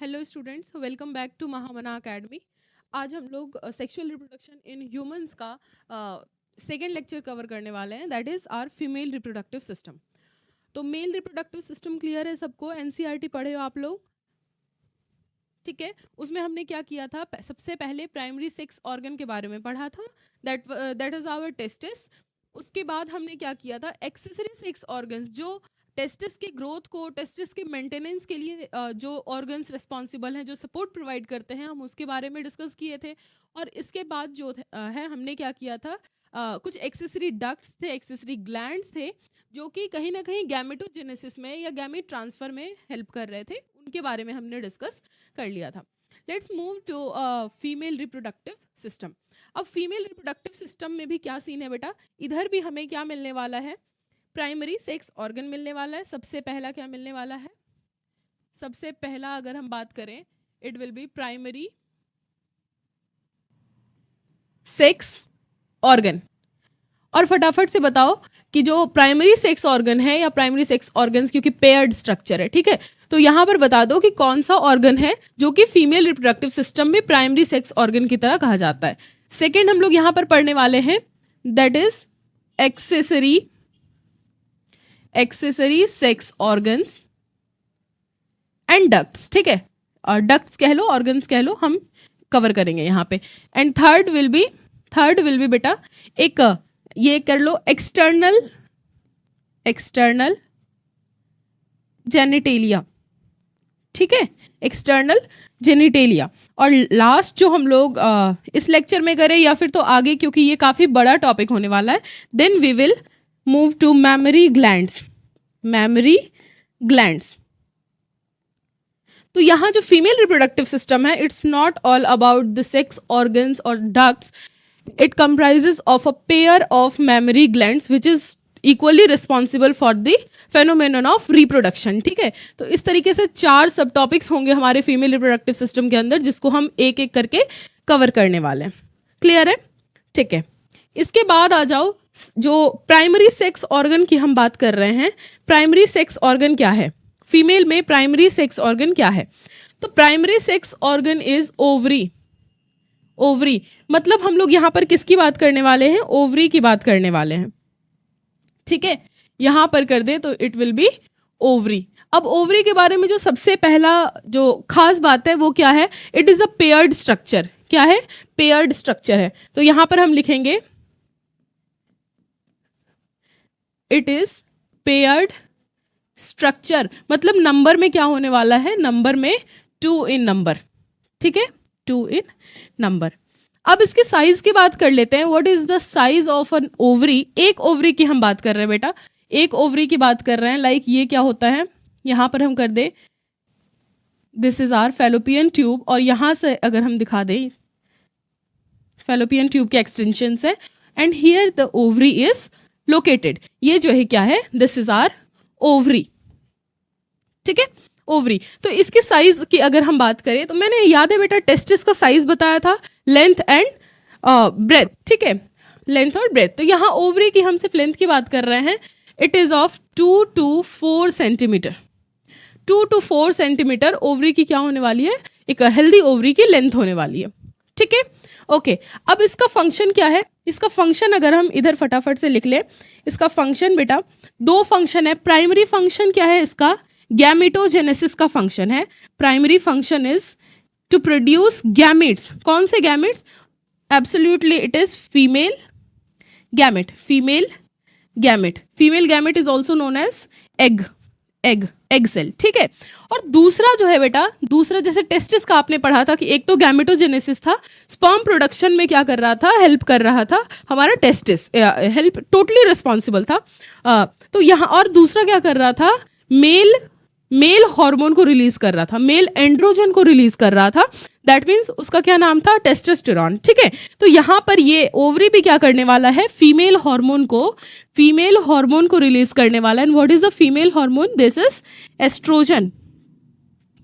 Hello students, welcome back to Mahamana academy. आज हम लोग सेक्सुअल रिप्रोडक्शन इन ह्यूमंस का सेकेंड लेक्चर कवर करने वाले हैं, that is are female reproductive system. तो मेल रिप्रोडक्टिव सिस्टम क्लियर है सबको? एनसीईआरटी पढ़े हो आप लोग? ठीक है, उसमें हमने क्या किया था, सबसे पहले प्राइमरी सेक्स ऑर्गन के बारे में पढ़ा था, दैट इज आवर टेस्टिस। उसके बाद हमने क्या किया था, एक्सेसरी सेक्स ऑर्गन्स, जो टेस्टिस की ग्रोथ को, टेस्टिस के मेंटेनेंस के लिए जो ऑर्गन्स रिस्पॉन्सिबल हैं, जो सपोर्ट प्रोवाइड करते हैं, हम उसके बारे में डिस्कस किए थे। और इसके बाद जो है हमने क्या किया था, कुछ एक्सेसरी डक्ट्स थे, एक्सेसरी ग्लैंड्स थे, जो कि कहीं ना कहीं गैमेटोजेनेसिस में या गैमेट ट्रांसफर में हेल्प कर रहे थे, उनके बारे में हमने डिस्कस कर लिया था। Let's move to female reproductive system. अब फीमेल रिप्रोडक्टिव सिस्टम में भी क्या सीन है बेटा, इधर भी हमें क्या मिलने वाला है, प्राइमरी सेक्स ऑर्गन मिलने वाला है। सबसे पहला क्या मिलने वाला है, सबसे पहला अगर हम बात करें, it will be primary sex organ. और फटाफट से बताओ कि जो प्राइमरी सेक्स ऑर्गन है या प्राइमरी सेक्स ऑर्गन्स, क्योंकि पेयर्ड स्ट्रक्चर है, ठीक है, तो यहां पर बता दो कि कौन सा ऑर्गन है जो कि फीमेल रिप्रोडक्टिव सिस्टम में प्राइमरी सेक्स ऑर्गन की तरह कहा जाता है। सेकेंड हम लोग यहां पर पढ़ने वाले हैं, that is accessory sex organs and ducts, ठीक है, और डक्ट्स कह लो, ऑर्गन्स कह लो, हम कवर करेंगे यहाँ पे। एंड थर्ड विल बी बेटा एक ये कर लो, एक्सटर्नल जेनिटेलिया, ठीक है, एक्सटर्नल जेनिटेलिया। और लास्ट जो हम लोग इस लेक्चर में करें या फिर तो आगे, क्योंकि ये काफी बड़ा टॉपिक होने वाला है, then we will move to mammary glands. तो यहाँ जो फीमेल रिप्रोडक्टिव सिस्टम है, it's not all about the sex organs और ducts, it comprises of a pair of mammary glands which is equally responsible for the phenomenon of reproduction, ठीक है। तो इस तरीके से 4 सब टॉपिक्स होंगे हमारे फीमेल रिप्रोडक्टिव सिस्टम के अंदर, जिसको हम एक एक करके कवर करने वाले हैं। क्लियर है? ठीक है, इसके बाद आ जाओ, जो प्राइमरी सेक्स ऑर्गन की हम बात कर रहे हैं, प्राइमरी सेक्स ऑर्गन क्या है, फीमेल में प्राइमरी सेक्स ऑर्गन क्या है? तो primary sex organ is ovary, मतलब हम लोग यहां पर किसकी बात करने वाले हैं, ओवरी की बात करने वाले हैं, ठीक है। यहां पर कर दें तो इट विल बी ओवरी। अब ओवरी के बारे में जो सबसे पहला जो खास बात है वो क्या है, it is a paired structure. क्या है? पेयर्ड स्ट्रक्चर है। तो यहां पर हम लिखेंगे इट इज पेयर्ड स्ट्रक्चर, मतलब नंबर में क्या होने वाला है, नंबर में 2 इन नंबर, ठीक है, 2 इन नंबर। अब इसके साइज की बात कर लेते हैं, what is the size of an ovary. एक ओवरी की हम बात कर रहे हैं बेटा, एक ओवरी की बात कर रहे हैं, लाइक ये क्या होता है, यहां पर हम कर दे this is our fallopian tube, और यहां से अगर हम दिखा दें फैलोपियन ट्यूब के एक्सटेंशन है, and here the ovary is located. ये जो है क्या है, दिस इज आवर ओवरी, ठीक है, ओवरी। तो इसके साइज की अगर हम बात करें, तो मैंने याद है बेटा टेस्टिस का साइज बताया था, लेंथ एंड ब्रेथ, ठीक है, लेंथ और ब्रेथ। तो यहाँ ओवरी की हम सिर्फ लेंथ की बात कर रहे हैं, it is of 2 to 4 centimetre. 2 to 4 centimetre ovary की क्या होने वाली है, एक हेल्दी ओवरी की लेंथ होने वाली है, ठीक है, ओके। अब इसका फंक्शन क्या है, इसका फंक्शन अगर हम इधर फटाफट से लिख लें, इसका फंक्शन बेटा 2 फंक्शन है। प्राइमरी फंक्शन क्या है इसका, गैमेटोजेनेसिस का फंक्शन है। Primary function is to produce gametes. कौन से gametes? Absolutely it is female gamete. Female gamete is also known as egg cell, ठीक है। और दूसरा जो है बेटा, दूसरा जैसे टेस्टिस का आपने पढ़ा था कि एक तो गैमेटोजेनेसिस था, स्पर्म प्रोडक्शन में क्या कर रहा था, हेल्प कर रहा था हमारा टेस्टिस, हेल्प टोटली रिस्पॉन्सिबल था। तो यहाँ और दूसरा क्या कर रहा था, मेल हार्मोन को रिलीज कर रहा था, मेल एंड्रोजन को रिलीज कर रहा था, दैट मीन्स उसका क्या नाम था, टेस्टोस्टेरॉन, ठीक है। तो यहां पर ये ओवरी भी क्या करने वाला है, फीमेल हार्मोन को रिलीज करने वाला है। And what is the female hormone, this is estrogen,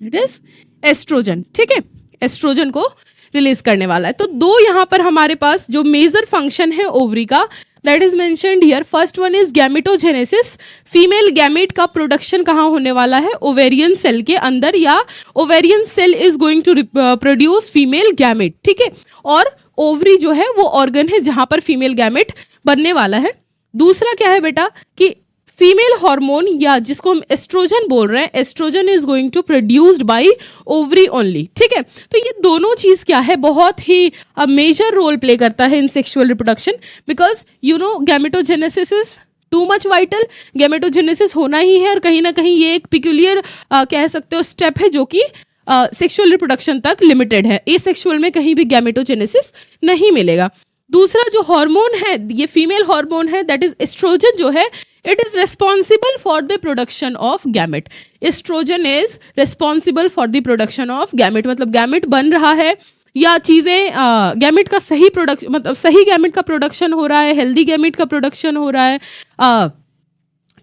it is estrogen, ठीक है, एस्ट्रोजन को रिलीज करने वाला है। तो 2 यहां पर हमारे पास जो मेजर फंक्शन है ओवरी का, that is mentioned here. First one is gametogenesis. Female gamete का प्रोडक्शन कहाँ होने वाला है? ओवेरियन सेल के अंदर, या ovarian cell is going to produce female gamete. ठीक है, और ओवरी जो है वो ऑर्गन है जहां पर फीमेल गैमेट बनने वाला है. दूसरा क्या है बेटा कि फीमेल हार्मोन, या जिसको हम एस्ट्रोजन बोल रहे हैं, estrogen is going to produced by ovary only. ठीक है, तो ये दोनों चीज क्या है, बहुत ही मेजर रोल प्ले करता है in sexual reproduction. Because you know gametogenesis is too much vital. Gametogenesis होना ही है, और कहीं ना कहीं ये एक पिक्यूलियर कह सकते हो स्टेप है जो कि सेक्सुअल रिप्रोडक्शन तक लिमिटेड है. एसेक्सुअल में कहीं भी गैमेटोजेनेसिस नहीं मिलेगा. दूसरा जो हार्मोन है, ये फीमेल हार्मोन है, दैट इज एस्ट्रोजन जो है, it is responsible for the production of gamete. Estrogen is responsible for the production of gamete. मतलब गैमेट बन रहा है या चीज़ें गैमेट का सही प्रोडक्शन, मतलब सही गैमेट का प्रोडक्शन हो रहा है, हेल्दी गैमेट का प्रोडक्शन हो रहा है,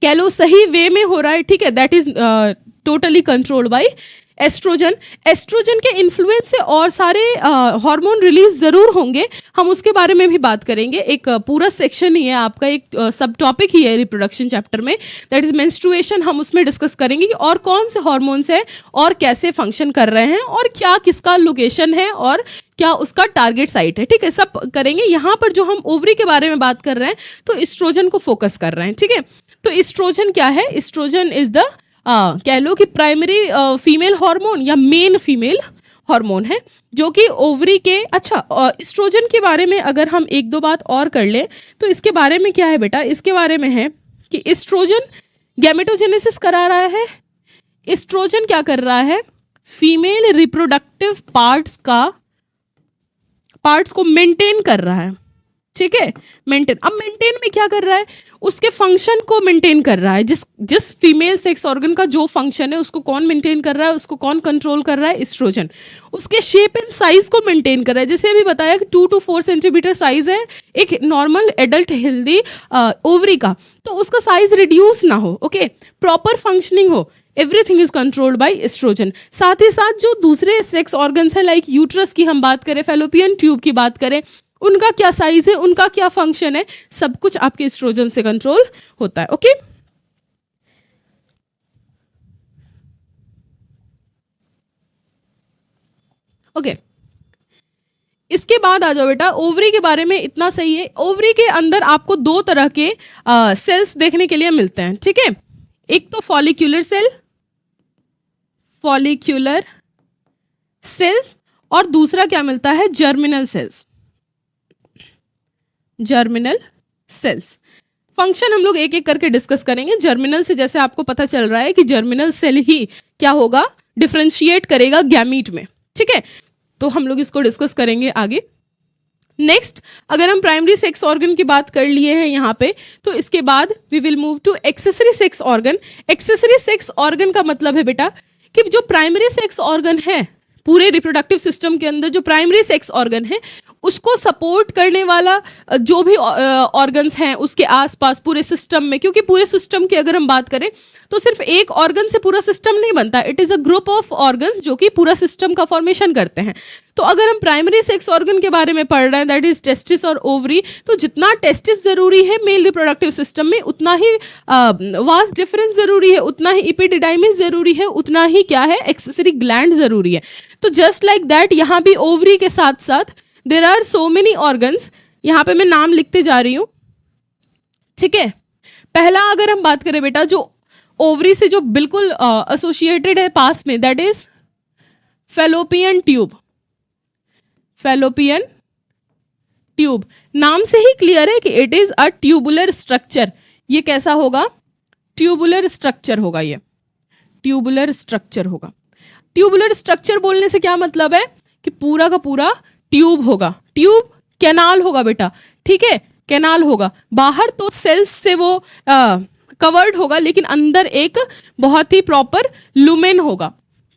कह लो सही वे में हो रहा है. ठीक है, that is totally controlled by estrogen. Estrogen के इन्फ्लुएंस से और सारे हार्मोन रिलीज जरूर होंगे, हम उसके बारे में भी बात करेंगे. एक पूरा सेक्शन ही है आपका, एक सब टॉपिक ही है रिप्रोडक्शन चैप्टर में, दैट इज मेंस्ट्रुएशन. हम उसमें डिस्कस करेंगे कि और कौन से हार्मोन्स है और कैसे फंक्शन कर रहे हैं, और क्या किसका लोकेशन है, और क्या उसका टारगेट साइट है. ठीक है, सब करेंगे. यहाँ पर जो हम ओवरी के बारे में बात कर रहे हैं तो एस्ट्रोजन को फोकस कर रहे हैं. ठीक है, तो एस्ट्रोजन क्या है? एस्ट्रोजन इज द कह लो कि प्राइमरी फीमेल हार्मोन या मेन फीमेल हार्मोन है जो कि ओवरी के. अच्छा, एस्ट्रोजन के बारे में अगर हम एक दो बात और कर लें तो इसके बारे में क्या है बेटा, इसके बारे में है कि एस्ट्रोजन गैमेटोजेनेसिस करा रहा है. एस्ट्रोजन क्या कर रहा है? फीमेल रिप्रोडक्टिव पार्ट्स को मेंटेन कर रहा है. ठीक है, मेंटेन. अब मेंटेन में क्या कर रहा है? उसके फंक्शन को मेंटेन कर रहा है. जिस फीमेल सेक्स ऑर्गन का जो फंक्शन है उसको कौन मेंटेन कर रहा है, उसको कौन कंट्रोल कर रहा है? एस्ट्रोजन. उसके शेप एंड साइज को मेंटेन कर रहा है. जैसे अभी बताया कि 2 to 4 सेंटीमीटर साइज है एक नॉर्मल एडल्ट हेल्दी ओवरी का, तो उसका साइज रिड्यूस ना हो. ओके, प्रॉपर फंक्शनिंग हो. Everything is controlled by estrogen. साथ ही साथ जो दूसरे सेक्स ऑर्गन्स हैं, लाइक यूट्रस की हम बात करें, फैलोपियन ट्यूब की बात करें, उनका क्या साइज है, उनका क्या फंक्शन है, सब कुछ आपके एस्ट्रोजन से कंट्रोल होता है. Okay, okay. इसके बाद आ जाओ बेटा, ओवरी के बारे में इतना सही है. ओवरी के अंदर आपको दो तरह के सेल्स देखने के लिए मिलते हैं. ठीक है, एक तो फॉलिक्यूलर सेल, और दूसरा क्या मिलता है? Germinal cells. फंक्शन हम लोग एक एक करके डिस्कस करेंगे. जर्मिनल से जैसे आपको पता चल रहा है कि जर्मिनल सेल ही क्या होगा, डिफरेंशिएट करेगा गैमीट में. ठीक है, तो हम लोग इसको डिस्कस करेंगे आगे. नेक्स्ट, अगर हम प्राइमरी सेक्स ऑर्गन की बात कर लिए हैं यहाँ पे, तो इसके बाद we will move to accessory sex organ. Accessory sex organ का मतलब है बेटा कि जो प्राइमरी सेक्स ऑर्गन है, पूरे रिप्रोडक्टिव सिस्टम के अंदर जो प्राइमरी सेक्स ऑर्गन है उसको सपोर्ट करने वाला जो भी ऑर्गन्स हैं उसके आसपास पूरे सिस्टम में, क्योंकि पूरे सिस्टम की अगर हम बात करें तो सिर्फ एक ऑर्गन से पूरा सिस्टम नहीं बनता. It is a group of organs जो कि पूरा सिस्टम का फॉर्मेशन करते हैं. तो अगर हम प्राइमरी सेक्स ऑर्गन के बारे में पढ़ रहे हैं, दैट इज टेस्टिस और ओवरी, तो जितना टेस्टिस जरूरी है मेल रिप्रोडक्टिव सिस्टम में, उतना ही वास डिफरेंस जरूरी है, उतना ही इपिडिडाइमिस जरूरी है, उतना ही क्या है, एक्सेसरी ग्लैंड जरूरी है. तो जस्ट लाइक दैट यहाँ भी ओवरी के साथ साथ there are so many organs. यहाँ पे मैं नाम लिखते जा रही हूं. ठीक है, पहला अगर हम बात करें बेटा जो ओवरी से जो बिल्कुल एसोसिएटेड है पास में, दैट इज फैलोपियन ट्यूब. नाम से ही क्लियर है कि it is a tubular structure. ये कैसा होगा? ट्यूबुलर स्ट्रक्चर होगा. ये ट्यूबुलर स्ट्रक्चर होगा. ट्यूबुलर स्ट्रक्चर बोलने से क्या मतलब है कि पूरा का पूरा ट्यूब होगा. ट्यूब कैनाल होगा बेटा. ठीक है, कैनाल होगा. बाहर तो सेल्स से वो कवर्ड होगा, लेकिन अंदर एक बहुत ही प्रॉपर लुमेन होगा.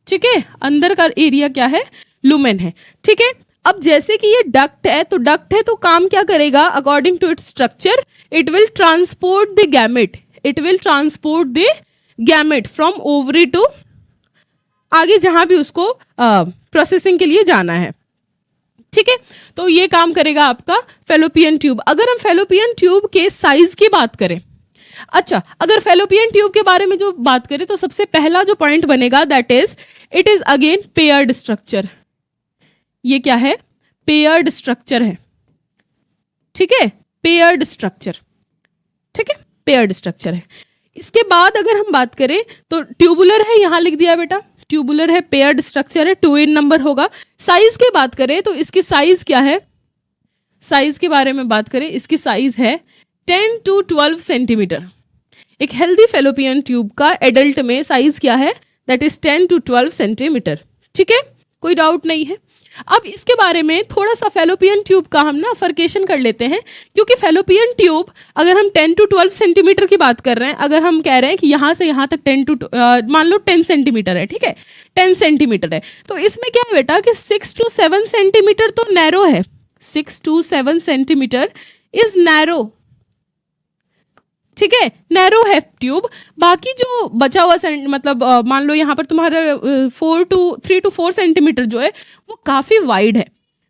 ठीक है, अंदर का एरिया क्या है? लुमेन है. ठीक है, अब जैसे कि ये डक्ट है, तो डक्ट है तो काम क्या करेगा? According to its structure it will transport the gamete from ovary to आगे जहां भी उसको प्रोसेसिंग के लिए जाना है. ठीक है, तो ये काम करेगा आपका फेलोपियन ट्यूब। अगर हम फेलोपियन ट्यूब के साइज की बात करें, अच्छा, अगर फेलोपियन ट्यूब के बारे में जो बात करें तो सबसे पहला जो पॉइंट बनेगा that is it is again paired structure. ये क्या है? पेयर्ड स्ट्रक्चर है, ठीक है, पेयर्ड स्ट्रक्चर, ठीक है, पेयर्ड स्ट्रक्चर है। इसके बाद अगर हम बात करें तो ट्यूबुलर है, यहां लिख दिया बेटा, ट्यूबुलर है, पेयर्ड स्ट्रक्चर है, 2 in नंबर होगा। साइज की बात करें तो इसकी साइज क्या है? साइज के बारे में बात करें, इसकी साइज है 10 to 12 सेंटीमीटर। एक हेल्दी फेलोपियन ट्यूब का एडल्ट में साइज क्या है? दैट इज 10 to 12 सेंटीमीटर, ठीक है, कोई डाउट नहीं है। अब इसके बारे में थोड़ा सा फेलोपियन ट्यूब का हम ना फर्केशन कर लेते हैं, क्योंकि फेलोपियन ट्यूब अगर हम 10 to 12 सेंटीमीटर की बात कर रहे हैं, अगर हम कह रहे हैं कि यहाँ से यहाँ तक 10 to मान लो 10 सेंटीमीटर है, ठीक है, 10 सेंटीमीटर है, तो इसमें क्या है बेटा कि 6 to 7 सेंटीमीटर तो नैरो है, 6 to 7 सेंटीमीटर इज नैरो, ठीक है, नैरो है ट्यूब। बाकी जो बचा हुआ मतलब मान लो यहाँ पर तुम्हारा 3 to 4 सेंटीमीटर जो है वो काफ़ी वाइड है।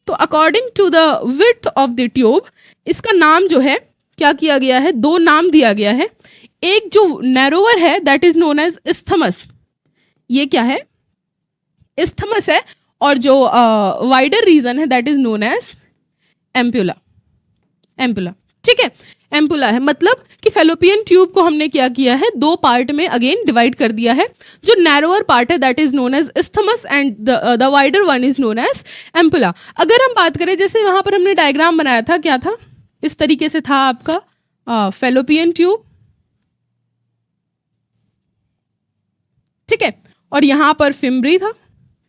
तो according to the width of the tube इसका नाम जो है क्या किया गया है? 2 नाम दिया गया है। एक जो नैरोवर है that is known as isthmus, ये क्या है? इस्थमस है, और जो वाइडर रीजन है that is known as ampulla, ampulla, ठीक है, एम्पुला है। मतलब कि फेलोपियन ट्यूब को हमने क्या किया है? 2 पार्ट में अगेन डिवाइड कर दिया है। जो नैरोअर पार्ट है that is known as isthmus and the wider one is known as ampulla. अगर हम बात करें, जैसे वहां पर हमने डायग्राम बनाया था, क्या था? इस तरीके से था आपका फेलोपियन ट्यूब, ठीक है, और यहां पर फिम्ब्री था,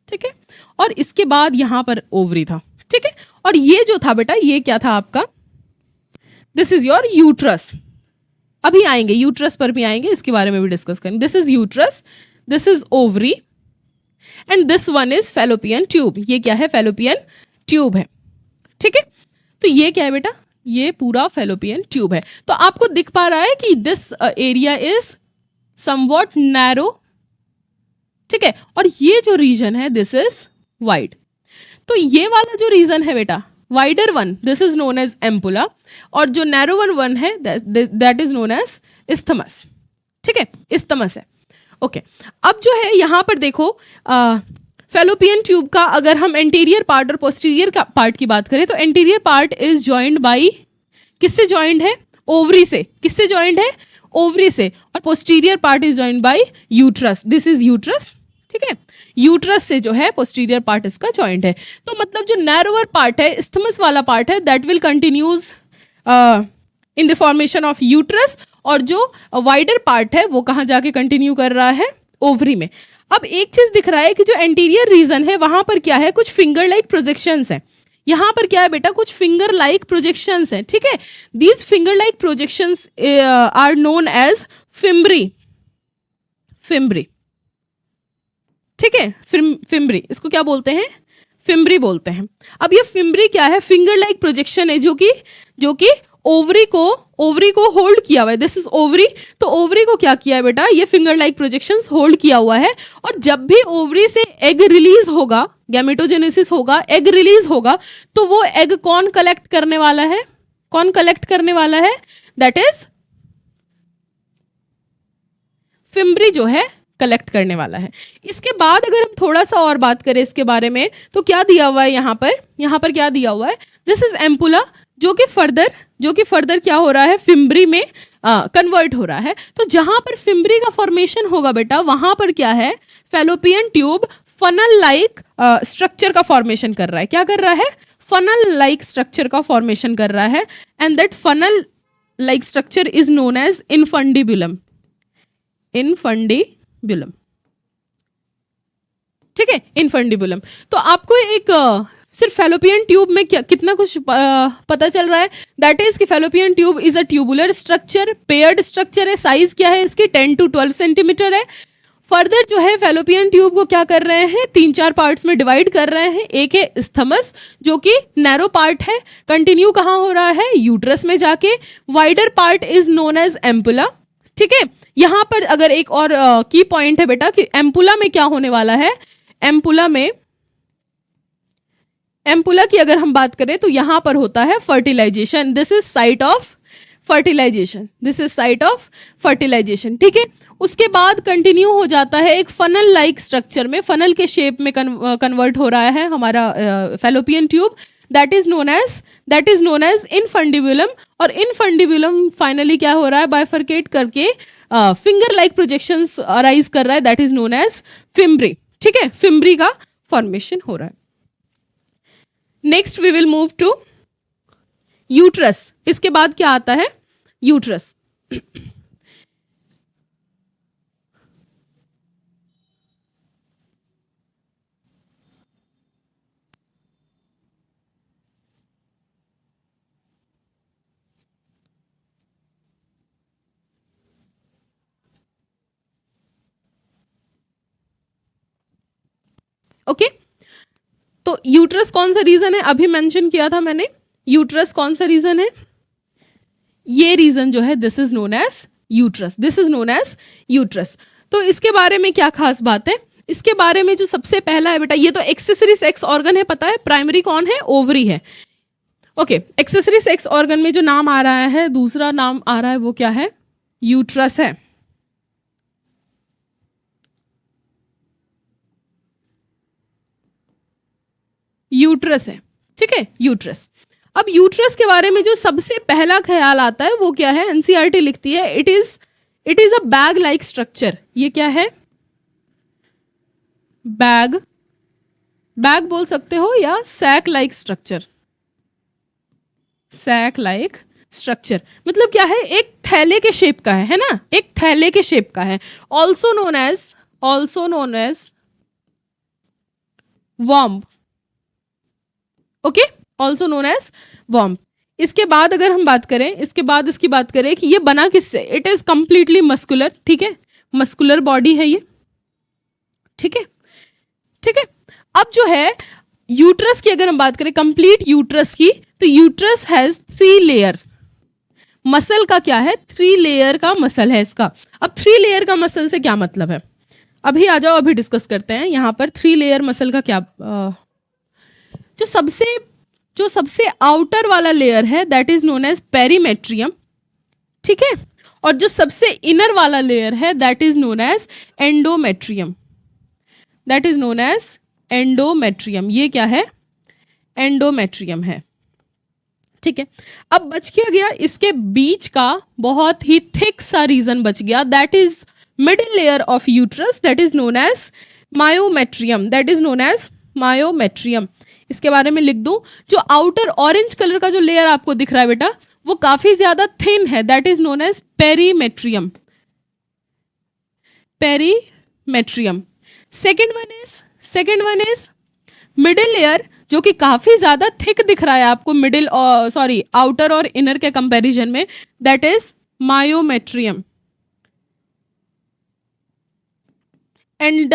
ठीक है, और इसके बाद यहां पर ओवरी था, ठीक है, और ये जो था बेटा ये क्या था आपका? This is your uterus. अभी आएंगे, यूट्रस पर भी आएंगे, इसके बारे में भी डिस्कस करेंगे। This is uterus, this is ovary and this one is fallopian tube. ये क्या है? फेलोपियन ट्यूब है, ठीक है। तो ये क्या है बेटा? ये पूरा फेलोपियन ट्यूब है। तो आपको दिख पा रहा है कि this area is somewhat narrow, ठीक है, और ये जो रीजन है दिस इज वाइड। तो ये वाला जो रीजन है बेटा wider one, this is known as ampulla, और जो नैरो वन है that is known as isthmus, ठीक है, इस्थमस है। ओके, अब जो है यहाँ पर देखो फेलोपियन ट्यूब का अगर हम एंटीरियर पार्ट और पोस्टीरियर का पार्ट की बात करें तो anterior part is joined by, किससे जॉइंड है? ओवरी से। किससे जॉइंड है? ओवरी से। और posterior part is joined by uterus, this is uterus, ठीक है, यूट्रस से जो है पोस्टीरियर पार्ट इसका जॉइंट है। तो मतलब जो नैरोअर पार्ट है, इस्थमस वाला पार्ट है, that will continues in the formation of uterus, और जो वाइडर पार्ट है वो कहाँ जाके कंटिन्यू कर रहा है? ओवरी में। अब एक चीज दिख रहा है कि जो एंटीरियर रीजन है वहां पर क्या है? कुछ फिंगर लाइक प्रोजेक्शंस है। यहाँ पर क्या है बेटा? कुछ फिंगर लाइक प्रोजेक्शंस है, ठीक है। These finger like projections are known as fimbriae, fimbriae, ठीक है, फिम्ब्री, इसको क्या बोलते हैं? फिम्ब्री बोलते हैं। अब ये फिम्ब्री क्या है? फिंगर लाइक प्रोजेक्शन है जो कि ओवरी को होल्ड किया हुआ है। This is ovary. तो ओवरी को क्या किया है बेटा? ये फिंगर लाइक प्रोजेक्शंस होल्ड किया हुआ है, और जब भी ओवरी से एग रिलीज होगा, गैमेटोजेनेसिस होगा, एग रिलीज होगा, तो वो एग कौन कलेक्ट करने वाला है? कौन कलेक्ट करने वाला है? दैट इज फिम्ब्री जो है कलेक्ट करने वाला है। इसके बाद अगर हम थोड़ा सा और बात करें इसके बारे में तो क्या दिया हुआ है यहाँ पर क्या दिया हुआ है? दिस इज एम्पुला, जो कि फर्दर क्या हो रहा है? फिम्ब्री में कन्वर्ट हो रहा है। तो जहां पर फिम्ब्री का फॉर्मेशन होगा बेटा वहां पर क्या है? Fallopian tube funnel like structure का फॉर्मेशन कर रहा है। क्या कर रहा है? फनल लाइक स्ट्रक्चर का फॉर्मेशन कर रहा है, and that funnel like structure is known as infundibulum, infundibulum, ठीक है, इनफंडिबुलम। तो आपको एक सिर्फ फेलोपियन ट्यूब में कितना कुछ पता चल रहा है? दैट इज कि fallopian tube is a tubular structure, paired structure है। साइज क्या है इसकी? 10 to 12 सेंटीमीटर है। फर्दर जो है फेलोपियन ट्यूब को क्या कर रहे हैं? 3-4 पार्ट्स में डिवाइड कर रहे हैं। एक है इस्थमस जो कि नैरो पार्ट है, कंटिन्यू कहाँ हो रहा है? यूट्रस में जाके। Wider part is known as ampulla, ठीक है। यहां पर अगर एक और की पॉइंट है बेटा कि एम्पुला में क्या होने वाला है? एम्पुला में एम्पुला की अगर हम बात करें तो यहां पर होता है fertilization, this is site of fertilization, this is site of fertilization, ठीक है। उसके बाद कंटिन्यू हो जाता है एक फनल लाइक स्ट्रक्चर में, फनल के शेप में कन्वर्ट हो रहा है हमारा fallopian tube, that is known as infundibulum. और इनफंडिबुलम फाइनली क्या हो रहा है, बाइफरकेट करके फिंगर लाइक प्रोजेक्शंस अराइज कर रहा है, that is known as fimbriae, ठीक है, फिम्ब्री का फॉर्मेशन हो रहा है। Next we will move to uterus. इसके बाद क्या आता है, यूट्रस। ओके तो यूट्रस कौन सा रीजन है, अभी मेंशन किया था मैंने, यूट्रस कौन सा रीजन है, ये रीजन जो है this is known as uterus, this is known as uterus. तो इसके बारे में क्या खास बात है, इसके बारे में जो सबसे पहला है बेटा, ये तो एक्सेसरी सेक्स ऑर्गन है, पता है, प्राइमरी कौन है, ओवरी है। ओके एक्सेसरी सेक्स ऑर्गन में जो नाम आ रहा है, दूसरा नाम आ रहा है, वो क्या है, यूट्रस है। यूट्रस है, ठीक है, यूट्रस। अब यूट्रस के बारे में जो सबसे पहला ख्याल आता है वो क्या है, एनसीईआरटी लिखती है it is a bag like structure. ये क्या है, बैग, बैग बोल सकते हो या sac like structure, sac like structure मतलब क्या है, एक थैले के शेप का है ना, एक थैले के शेप का है। Also known as womb, okay, also known as womb. इसके बाद अगर हम बात करें, इसके बाद इसकी बात करें कि ये बना किससे, इट इज कंप्लीटली मस्कुलर, ठीक है, मस्कुलर बॉडी है ये, ठीक है, ठीक है। अब जो है यूट्रस की अगर हम बात करें, कंप्लीट यूट्रस की, तो यूट्रस हैज 3 लेयर। मसल का क्या है, 3 लेयर का मसल है इसका। अब 3 लेयर का मसल से क्या मतलब है, अभी आ जाओ, अभी डिस्कस करते हैं यहां पर 3 लेयर मसल का क्या। जो सबसे आउटर वाला लेयर है that is known as perimetrium, ठीक है, और जो सबसे इनर वाला लेयर है that is known as endometrium, that is known as endometrium. ये क्या है, एंडोमेट्रियम है, ठीक है। अब बच क्या गया, इसके बीच का बहुत ही थिक सा रीजन बच गया, that is middle layer of uterus, that is known as myometrium, that is known as myometrium. इसके बारे में लिख दूं, जो आउटर ऑरेंज कलर का जो लेयर आपको दिख रहा है बेटा, वो काफी ज्यादा थिन है, that is known as perimetrium, perimetrium. Second one is middle layer, जो कि काफी ज्यादा थिक दिख रहा है आपको मिडिल और सॉरी आउटर और इनर के कंपैरिजन में, that is myometrium. And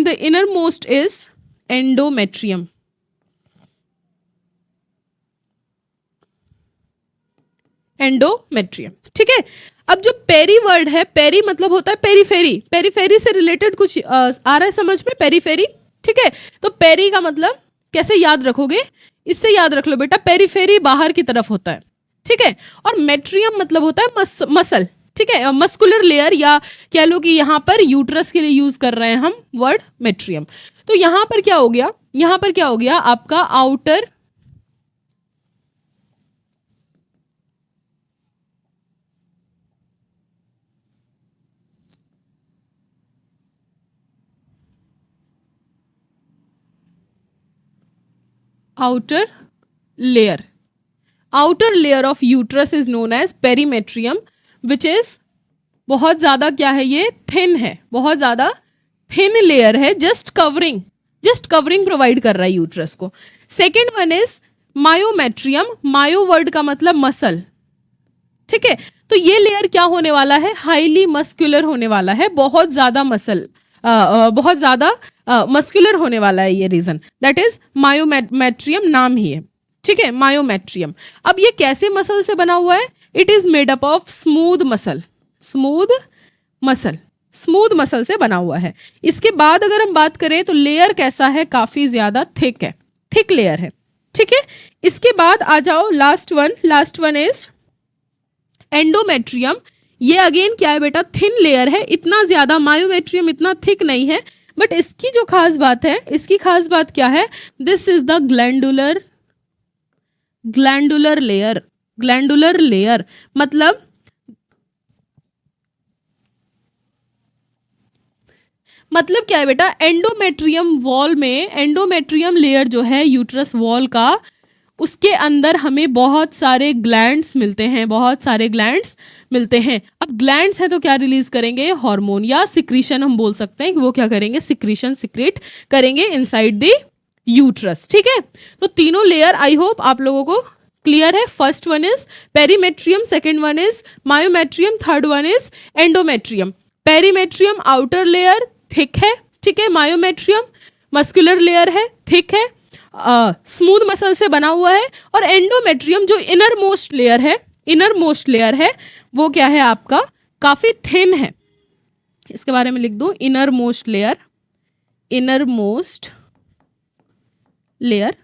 the inner most is endometrium, endometrium, ठीक है। अब जो पेरी वर्ड है, पेरी मतलब होता है पेरीफेरी, पेरीफेरी से रिलेटेड कुछ आ रहा है समझ में, पेरीफेरी, ठीक है। तो पेरी का मतलब कैसे याद रखोगे, इससे याद रख लो बेटा, पेरीफेरी बाहर की तरफ होता है, ठीक है, और मेट्रियम मतलब होता है मसल, ठीक है, मस्कुलर लेयर, या कह लो कि यहाँ पर यूट्रस के लिए यूज कर रहे हैं हम वर्ड मेट्रियम। तो यहाँ पर क्या हो गया, यहाँ पर क्या हो गया आपका outer outer layer of uterus is known as perimetrium, which is बहुत ज्यादा क्या है, ये थिन है, बहुत ज्यादा थिन लेयर है, जस्ट कवरिंग प्रोवाइड कर रहा है यूट्रस को। Second one is myometrium, myo word का मतलब मसल, ठीक है। तो ये लेयर क्या होने वाला है, हाईली मस्कुलर होने वाला है, बहुत ज्यादा बहुत ज्यादा मस्कुलर होने वाला है ये रीजन, दैट इज मायोमेट्रियम नाम ही है, ठीक है, मायोमेट्रियम। अब ये कैसे मसल से बना हुआ है, it is made up of smooth muscle से बना हुआ है। इसके बाद अगर हम बात करें तो लेयर कैसा है, काफी ज्यादा थिक है, थिक लेयर है, ठीक है। इसके बाद आ जाओ लास्ट वन इज एंडोमेट्रियम। ये अगेन क्या है बेटा, थिन लेयर है, इतना ज्यादा मायोमेट्रियम इतना थिक नहीं है, बट इसकी जो खास बात है, इसकी खास बात क्या है, this is the glandular layer. Glandular layer मतलब क्या है बेटा, एंडोमेट्रियम वॉल में, एंडोमेट्रियम लेयर जो है यूट्रस वॉल का, उसके अंदर हमें बहुत सारे ग्लैंड्स मिलते हैं, बहुत सारे ग्लैंड्स मिलते हैं। अब ग्लैंड्स हैं तो क्या रिलीज करेंगे, हार्मोन या सिक्रीशन, हम बोल सकते हैं कि वो क्या करेंगे, सिक्रीशन सिक्रेट करेंगे इनसाइड द यूट्रस। ठीक है, तो तीनों लेयर आई होप आप लोगों को क्लियर है। First one is perimetrium, second one is myometrium, third one is endometrium. Perimetrium outer layer thick है, ठीक है, मायोमेट्रियम मस्कुलर लेयर है, थिक है, स्मूथ मसल से बना हुआ है, और एंडोमेट्रियम जो इनर मोस्ट लेयर है वो क्या है आपका, काफी थिन है। इसके बारे में लिख दो, इनर मोस्ट लेयर,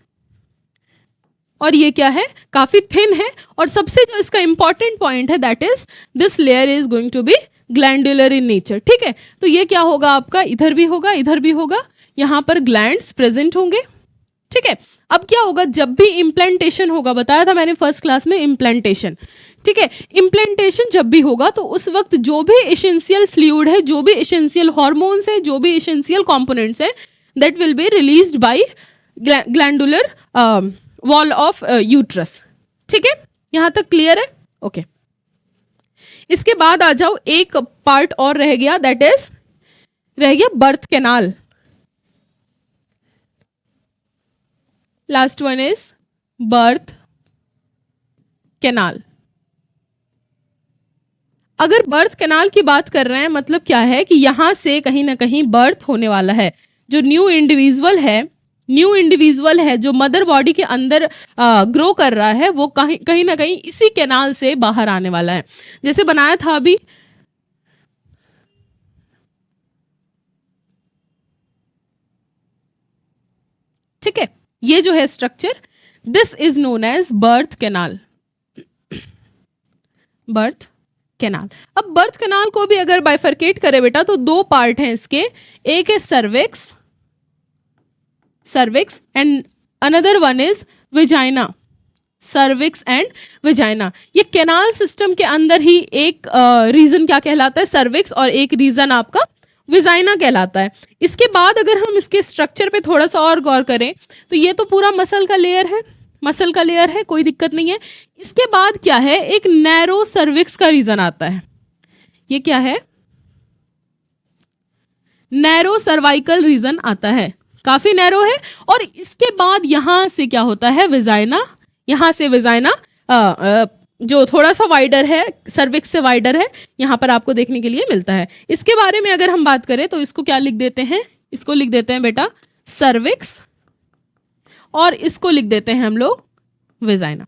और ये क्या है, काफी थिन है। और सबसे जो इसका इंपॉर्टेंट पॉइंट है, that is this layer is going to be glandular in nature. ठीक है, तो ये क्या होगा आपका, इधर भी होगा, इधर भी होगा, यहां पर ग्लैंड्स प्रेजेंट होंगे। ठीक है, अब क्या होगा, जब भी इम्प्लांटेशन होगा, बताया था मैंने फर्स्ट क्लास में इम्प्लांटेशन, ठीक है, इम्प्लांटेशन जब भी होगा तो उस वक्त जो भी एसेंशियल फ्लूइड है, जो भी एसेंशियल हार्मोन्स है, जो भी एसेंशियल कंपोनेंट्स है, that will be released by glandular wall of uterus. ठीक है, यहां तक क्लियर है? ओके। इसके बाद आ जाओ, एक पार्ट और रह गया, दैट इज रह गया birth canal. Last one is birth canal. अगर बर्थ कैनाल की बात कर रहे हैं, मतलब क्या है कि यहां से कहीं ना कहीं बर्थ होने वाला है। जो न्यू इंडिविजुअल है जो मदर बॉडी के अंदर ग्रो कर रहा है, वो कहीं ना कहीं इसी कैनाल से बाहर आने वाला है। जैसे बनाया था अभी, ठीक है, ये जो है structure, this is known as birth canal. Birth canal. अब बर्थ कैनाल को भी अगर बाइफरकेट करे बेटा, तो दो पार्ट हैं इसके, एक है cervix and another one is vagina. Cervix and vagina, ये कैनाल सिस्टम के अंदर ही एक रीजन क्या कहलाता है, सर्विक्स, और एक रीजन आपका विजाइना कहलाता है। इसके बाद अगर हम इसके स्ट्रक्चर पे थोड़ा सा और गौर करें, तो ये तो पूरा मसल का लेयर है, कोई दिक्कत नहीं है। इसके बाद क्या है, एक नैरो सर्विक्स का रीजन आता है। ये क्या है, नैरो सर्वाइकल रीजन आता है, काफी नैरो है। और इसके बाद यहां से क्या होता है, विजाइना, यहां से विजाइना जो थोड़ा सा वाइडर है, सर्विक्स से वाइडर है, यहां पर आपको देखने के लिए मिलता है। इसके बारे में अगर हम बात करें तो इसको क्या लिख देते हैं, इसको लिख देते हैं बेटा सर्विक्स, और इसको लिख देते हैं हम लोग विजाइना।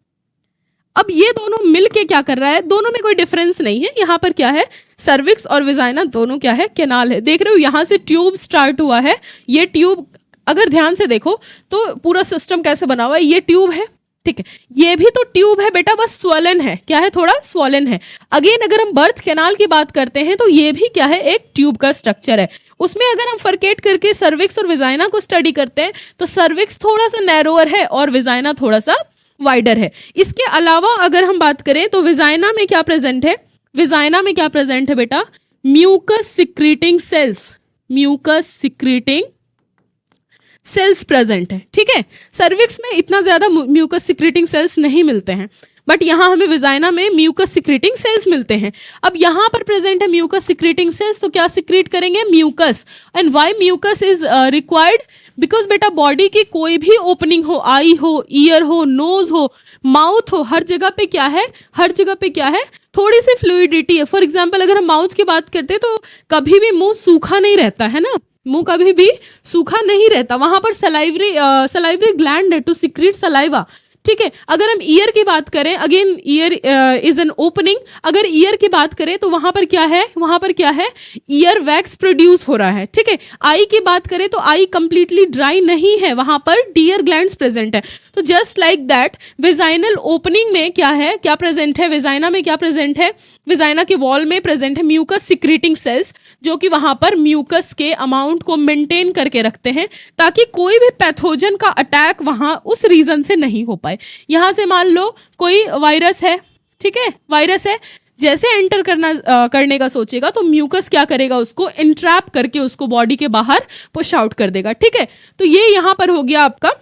अब ये दोनों मिलके क्या कर रहा है, दोनों में कोई डिफरेंस नहीं है। यहाँ पर क्या है, सर्विक्स और विजाइना दोनों क्या है, कैनाल है। देख रहे हो, यहाँ से ट्यूब स्टार्ट हुआ है, ये ट्यूब अगर ध्यान से देखो तो पूरा सिस्टम कैसे बना हुआ है, ये ट्यूब है, ठीक है, ये भी तो ट्यूब है बेटा, बस स्वॉलन है, क्या है, थोड़ा स्वॉलन है। अगेन अगर हम बर्थ कैनाल की बात करते हैं तो ये भी क्या है, एक ट्यूब का स्ट्रक्चर है। उसमें अगर हम फरकेट करके सर्विक्स और विजाइना को स्टडी करते हैं तो सर्विक्स थोड़ा सा नैरोअर है और विजाइना थोड़ा सा वाइडर है। इसके अलावा अगर हम बात करें तो विजाइना में क्या प्रेजेंट है, विजाइना में क्या प्रेजेंट है बेटा, म्यूकस सिक्रीटिंग सेल्स प्रेजेंट है, ठीक है। सर्विक्स में इतना ज्यादा म्यूकस सिक्रीटिंग सेल्स नहीं मिलते हैं, बट यहां हमें विजाइना में म्यूकस सिक्रीटिंग सेल्स मिलते हैं। अब यहां पर प्रेजेंट है म्यूकस सिक्रीटिंग सेल्स, तो क्या सिक्रीट करेंगे, mucus. And why mucus is required, because बेटा बॉडी की कोई भी ओपनिंग हो, आई हो, ईयर हो, नोज हो, माउथ हो, हर जगह पे क्या है, थोड़ी सी फ्लूइडिटी है। फॉर एग्जाम्पल अगर हम माउथ की बात करते हैं तो कभी भी मुंह सूखा नहीं रहता है ना, मुंह कभी भी सूखा नहीं रहता, वहां पर सलाइवरी ग्लैंड है टू सिक्रीट सलाइवा, ठीक है। अगर हम ईयर की बात करें, again year is an opening, अगर ईयर की बात करें तो वहां पर क्या है, वहां पर क्या है, ईयर वैक्स प्रोड्यूस हो रहा है, ठीक है। आई की बात करें तो आई कंप्लीटली ड्राई नहीं है, वहां पर टीयर ग्लैंड्स प्रेजेंट है। तो just like that vaginal opening में क्या है, क्या प्रेजेंट है, वेजाइना में क्या प्रेजेंट है, वेजाइना के वॉल में प्रेजेंट है म्यूकस सिक्रीटिंग सेल्स, जो कि वहां पर म्यूकस के अमाउंट को मेंटेन करके रखते हैं ताकि कोई भी पैथोजन का अटैक वहां उस रीजन से नहीं हो पाए। यहां से मान लो कोई वायरस है, ठीक है, वायरस है, जैसे एंटर करने का सोचेगा तो म्यूकस क्या करेगा, उसको इंट्रैप करके उसको बॉडी के बाहर पुश आउट कर देगा, ठीक है। तो ये यहां पर हो गया आपका,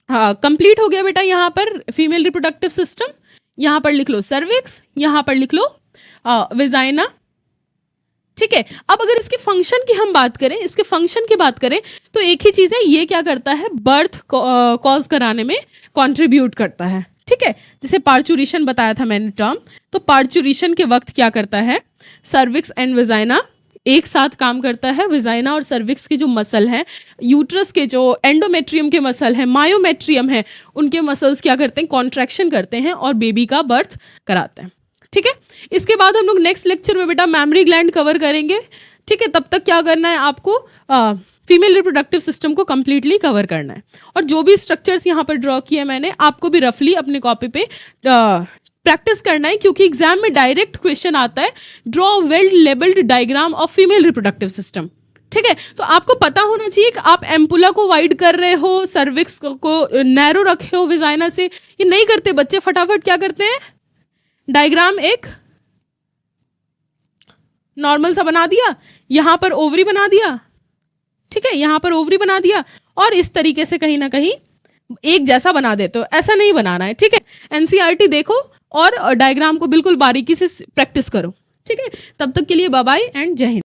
हाँ कंप्लीट हो गया बेटा यहाँ पर फीमेल रिप्रोडक्टिव सिस्टम। यहाँ पर लिख लो सर्विक्स, यहाँ पर लिख लो वेजाइना, ठीक है। अब अगर इसके फंक्शन की हम बात करें, इसके फंक्शन की बात करें तो एक ही चीज है, ये क्या करता है, बर्थ कॉज कराने में कंट्रीब्यूट करता है, ठीक है। जैसे पार्चुरेशन बताया था मैंने टर्म, तो पार्चुरेशन के वक्त क्या करता है, सर्विक्स एंड वेजाइना एक साथ काम करता है। वेजाइना और सर्विक्स के जो मसल हैं, यूट्रस के जो एंडोमेट्रियम के मसल हैं, मायोमेट्रियम है, उनके मसल्स क्या करते हैं, कॉन्ट्रैक्शन करते हैं और बेबी का बर्थ कराते हैं, ठीक है। इसके बाद हम लोग नेक्स्ट लेक्चर में बेटा मैमरी ग्लैंड कवर करेंगे, ठीक है। तब तक क्या करना है आपको, फीमेल रिप्रोडक्टिव सिस्टम को कंप्लीटली कवर करना है। और जो भी स्ट्रक्चर्स यहाँ पर ड्रॉ किए मैंने, आपको भी रफली अपने कॉपी पे प्रैक्टिस करना है, क्योंकि एग्जाम में डायरेक्ट क्वेश्चन आता है, draw well labelled diagram of female reproductive system, ठीक है। तो आपको पता होना चाहिए कि आप एम्पुला को वाइड कर रहे हो, सर्विक्स को नैरो रखे हो वेजाइना से, ये नहीं करते बच्चे, फटाफट क्या करते हैं, डायग्राम एक नॉर्मल सा बना दिया, यहां पर ओवरी बना दिया, ठीक है, यहां पर ओवरी बना दिया और इस तरीके से कहीं ना कहीं एक जैसा बना देते हो, ऐसा नहीं बनाना है, ठीक है। एनसीईआरटी देखो और डायग्राम को बिल्कुल बारीकी से प्रैक्टिस करो, ठीक है। तब तक के लिए बाय बाय एंड जय हिंद।